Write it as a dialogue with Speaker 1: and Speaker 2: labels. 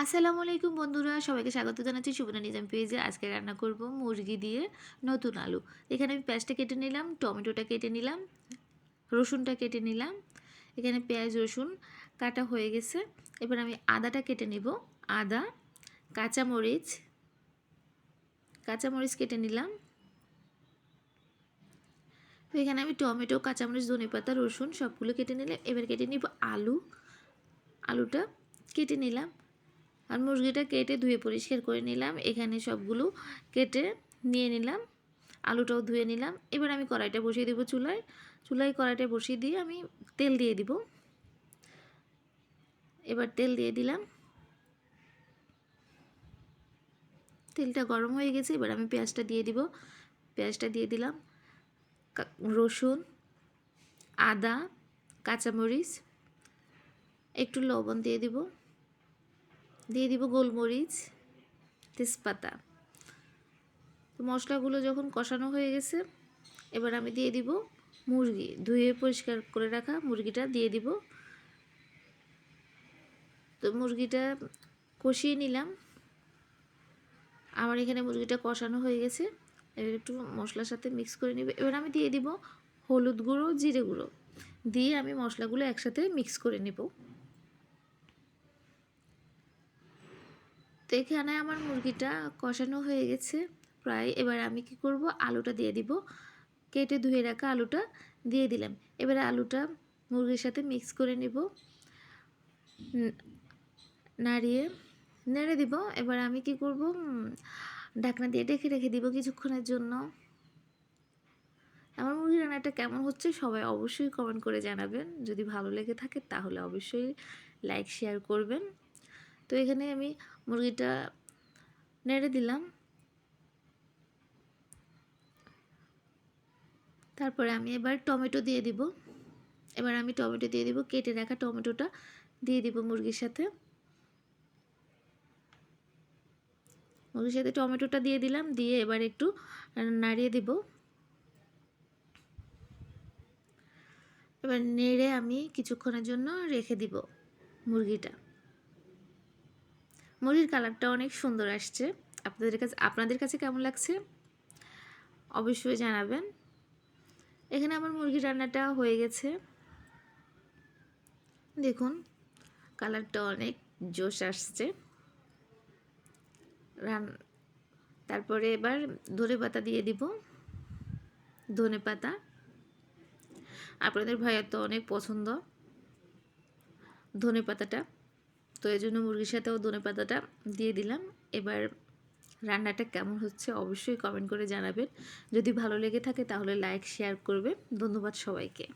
Speaker 1: আসসালামু আলাইকুম বন্ধুরা, সবাইকে স্বাগত জানাচ্ছি সুবর্ণা নিজাম পেজে। আজকে রান্না করব মুরগি দিয়ে নতুন আলু। এখানে আমি পেঁয়াজটা কেটে নিলাম, টমেটোটা কেটে নিলাম, রসুনটা কেটে নিলাম। এখানে পেঁয়াজ রসুন কাটা হয়ে গেছে। এবার আমি আদাটা কেটে নিব। আদা, কাঁচামরিচ কাঁচামরিচ কেটে নিলাম। তো এখানে আমি টমেটো, কাঁচামরিচ, ধনেপাতা, রসুন সবগুলো কেটে নিলাম। এবার কেটে নিব আলুটা কেটে নিলাম। আর মুরগিটা কেটে ধুয়ে পরিষ্কার করে নিলাম। এখানে সবগুলো কেটে নিয়ে নিলাম, আলুটাও ধুয়ে নিলাম। এবার আমি কড়াইটা বসিয়ে দেবো চুলায় কড়াইটা বসিয়ে দিয়ে আমি তেল দিয়ে দিব। এবার তেল দিয়ে দিলাম, তেলটা গরম হয়ে গেছে। এবার আমি পেঁয়াজটা দিয়ে দিব। পেঁয়াজটা দিয়ে দিলাম, রসুন, আদা, কাঁচামরিচ, একটু লবণ দিয়ে দিব গোলমরিচ, তেজপাতা। তো মশলাগুলো যখন কষানো হয়ে গেছে, এবার আমি দিয়ে দিব মুরগি, ধুয়ে পরিষ্কার করে রাখা মুরগিটা দিয়ে দিব। তো মুরগিটা কষিয়ে নিলাম। আমার এখানে মুরগিটা কষানো হয়ে গেছে। এবার একটু মশলার সাথে মিক্স করে নেবে। এবার আমি দিয়ে দিব হলুদ গুঁড়ো, জিরে গুঁড়ো দিয়ে আমি মশলাগুলো একসাথে মিক্স করে নেব। তো এখানে আমার মুরগিটা কষানো হয়ে গেছে প্রায়। এবার আমি কি করব, আলুটা দিয়ে দিব। কেটে ধুয়ে রাখা আলুটা দিয়ে দিলাম। এবারে আলুটা মুরগির সাথে মিক্স করে নেব, নাড়িয়ে নেড়ে দিব। এবার আমি কি করব, ঢাকনা দিয়ে ঢেকে রেখে দিব কিছুক্ষণের জন্য। আমার মুরগি রান্নাটা কেমন হচ্ছে সবাই অবশ্যই কমেন্ট করে জানাবেন। যদি ভালো লেগে থাকে তাহলে অবশ্যই লাইক শেয়ার করবেন। তো এখানে আমি মুরগিটা নেড়ে দিলাম। তারপরে আমি এবার টমেটো দিয়ে দিব। কেটে রাখা টমেটোটা দিয়ে দিব মুরগির সাথে টমেটোটা দিয়ে দিলাম। দিয়ে এবার একটু নাড়িয়ে দিব। এবার নেড়ে আমি কিছুক্ষণের জন্য রেখে দিব মুরগিটা। মুরগির কালারটা অনেক সুন্দর আসছে। আপনাদের কাছে কেমন লাগছে অবশ্যই জানাবেন। এখানে আমার মুরগি রান্নাটা হয়ে গেছে। দেখুন কালারটা অনেক জোশ আসছে। তারপরে এবার ধনেপাতা দিয়ে দিব। ধনেপাতা আপনাদের ভাইয়ের তো অনেক পছন্দ ধনেপাতাটা, তো এই জন্য মুরগির সাথেও ধনেপাতাটা দিয়ে দিলাম। এবার রান্নাটা কেমন হচ্ছে অবশ্যই কমেন্ট করে জানাবেন। যদি ভালো লেগে থাকে তাহলে লাইক শেয়ার করবেন। ধন্যবাদ সবাইকে।